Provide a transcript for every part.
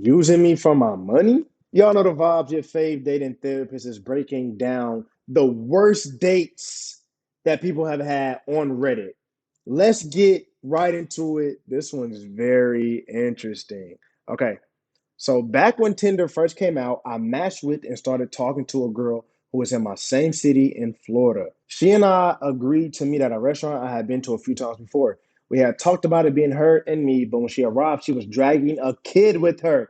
Using me for my money? Y'all know the vibes. Your fave dating therapist is breaking down the worst dates that people have had on Reddit. Let's get right into it. This one's very interesting. Okay, so back when Tinder first came out, I matched with and started talking to a girl who was in my same city in Florida. She and I agreed to meet at a restaurant I had been to a few times before. We had talked about it being her and me, but when she arrived, she was dragging a kid with her,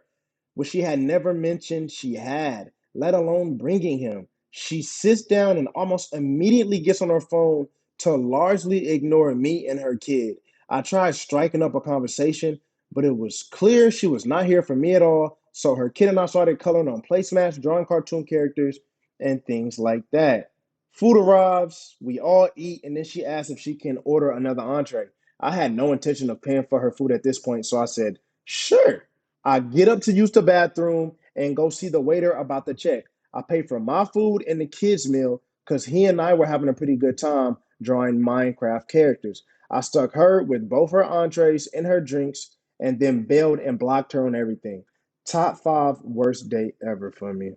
which she had never mentioned she had, let alone bringing him. She sits down and almost immediately gets on her phone to largely ignore me and her kid. I tried striking up a conversation, but it was clear she was not here for me at all. So her kid and I started coloring on placemats, drawing cartoon characters, and things like that. Food arrives, we all eat, and then she asks if she can order another entree. I had no intention of paying for her food at this point, so I said, sure. I get up to use the bathroom and go see the waiter about the check. I pay for my food and the kids' meal because he and I were having a pretty good time drawing Minecraft characters. I stuck her with both her entrees and her drinks and then bailed and blocked her on everything. Top five worst date ever for me.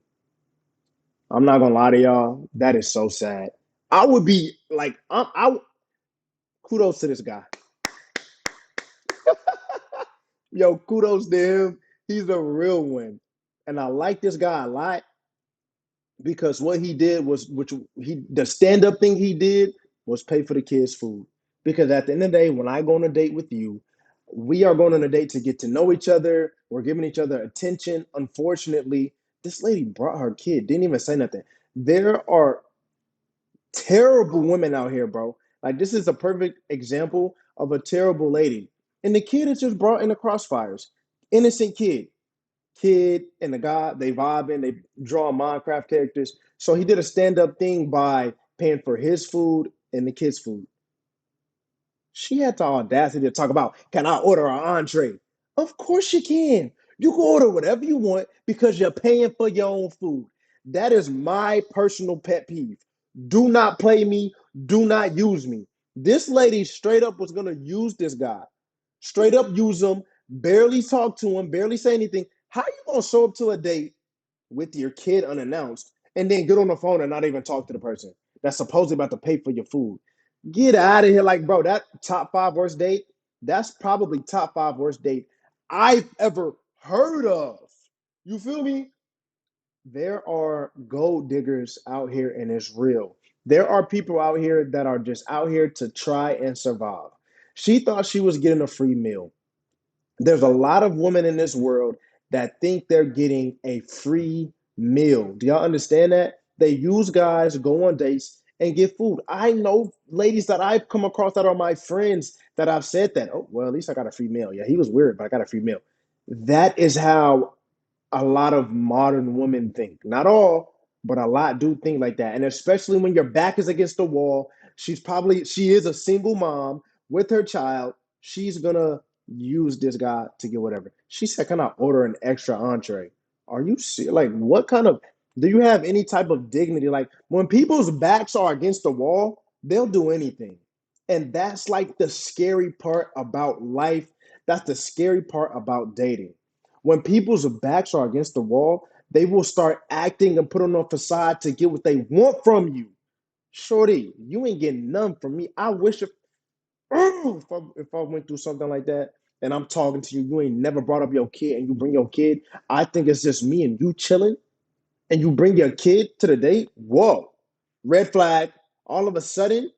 I'm not gonna lie to y'all, that is so sad. I would be like, kudos to this guy. Yo, kudos to him. He's a real one. And I like this guy a lot because what he did was, which he, the stand-up thing he did was pay for the kids' food. Because at the end of the day, when I go on a date with you, we are going on a date to get to know each other. We're giving each other attention. Unfortunately, this lady brought her kid, didn't even say nothing. There are terrible women out here, bro. Like, this is a perfect example of a terrible lady. And the kid is just brought in the crossfires. Innocent kid and the guy, they vibing, they draw Minecraft characters. So he did a stand-up thing by paying for his food and the kids' food. She had the audacity to talk about, can I order an entree? Of course you can. You can order whatever you want because you're paying for your own food. That is my personal pet peeve. Do not play me. Do not use me. This lady straight up was going to use this guy. Straight up use him, barely talk to him, barely say anything. How you going to show up to a date with your kid unannounced and then get on the phone and not even talk to the person that's supposedly about to pay for your food? Get out of here. Like, bro, that top five worst date, that's probably top five worst date I've ever heard of. You feel me? There are gold diggers out here and it's real. There are people out here that are just out here to try and survive. She thought she was getting a free meal. There's a lot of women in this world that think they're getting a free meal. Do y'all understand that? They use guys, go on dates, and get food. I know ladies that I've come across that are my friends that I've said that. Oh, well, at least I got a free meal. Yeah, he was weird, but I got a free meal. That is how a lot of modern women think. Not all, but a lot do think like that. And especially when your back is against the wall, she is a single mom with her child. She's gonna use this guy to get whatever. She said, "Can I order an extra entree?" Are you serious? Like, what kind of do you have any type of dignity? Like, when people's backs are against the wall, they'll do anything. And that's like the scary part about life. That's the scary part about dating. When people's backs are against the wall, they will start acting and put on a facade to get what they want from you. Shorty, you ain't getting none from me. I wish if I went through something like that and I'm talking to you, you ain't never brought up your kid and you bring your kid. I think it's just me and you chilling and you bring your kid to the date. Whoa, red flag. All of a sudden,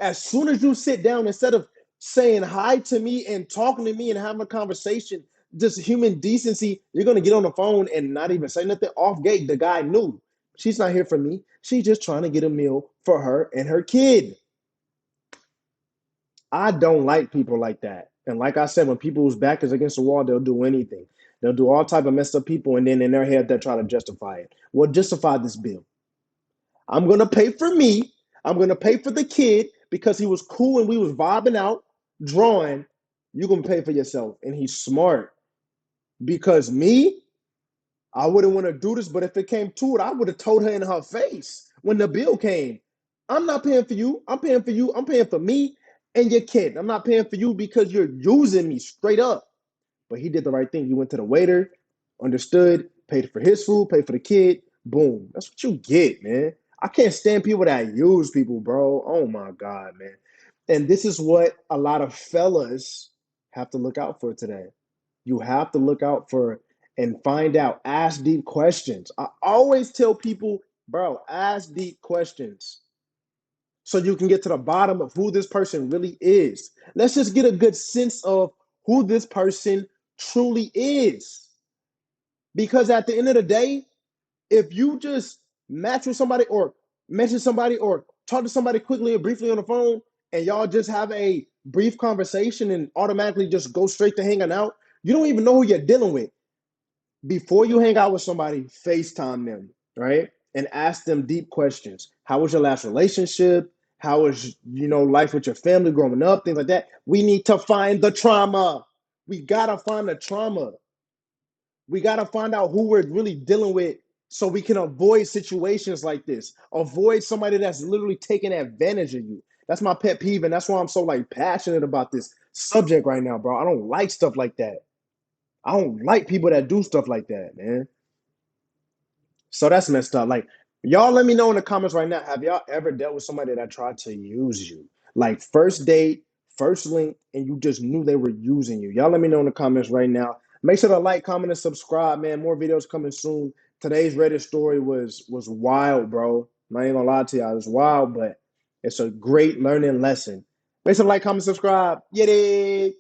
as soon as you sit down, instead of saying hi to me and talking to me and having a conversation, just human decency, you're gonna get on the phone and not even say nothing. Off gate, the guy knew she's not here for me. She's just trying to get a meal for her and her kid. I don't like people like that. And like I said, when people's back is against the wall, they'll do anything. They'll do all type of messed up people, and then in their head they're trying to justify it. Well, justify this bill. I'm gonna pay for me. I'm gonna pay for the kid because he was cool and we was vibing out, drawing. You're gonna pay for yourself. And he's smart. Because me, I wouldn't want to do this, but if it came to it, I would have told her in her face when the bill came. I'm not paying for you. I'm paying for you. I'm paying for me and your kid. I'm not paying for you because you're using me straight up. But he did the right thing. He went to the waiter. Understood, paid for his food, paid for the kid. Boom. That's what you get, man. I can't stand people that use people, bro. Oh my God, man. And this is what a lot of fellas have to look out for today. You have to look out for and find out, ask deep questions. I always tell people, bro, ask deep questions so you can get to the bottom of who this person really is. Let's just get a good sense of who this person truly is. Because at the end of the day, if you just match with somebody or mention somebody or talk to somebody quickly or briefly on the phone and y'all just have a brief conversation and automatically just go straight to hanging out, you don't even know who you're dealing with. Before you hang out with somebody, FaceTime them, right? And ask them deep questions. How was your last relationship? How was, life with your family growing up? Things like that. We need to find the trauma. We gotta find the trauma. We got to find out who we're really dealing with so we can avoid situations like this. Avoid somebody that's literally taking advantage of you. That's my pet peeve, and that's why I'm so passionate about this subject right now, bro. I don't like stuff like that. I don't like people that do stuff like that, man. So that's messed up. Y'all let me know in the comments right now. Have y'all ever dealt with somebody that tried to use you? Like first date, first link, and you just knew they were using you. Y'all let me know in the comments right now. Make sure to like, comment, and subscribe, man. More videos coming soon. Today's Reddit story was wild, bro. I'm not even gonna lie to y'all. It was wild, but it's a great learning lesson. Make sure to like, comment, subscribe. Get it.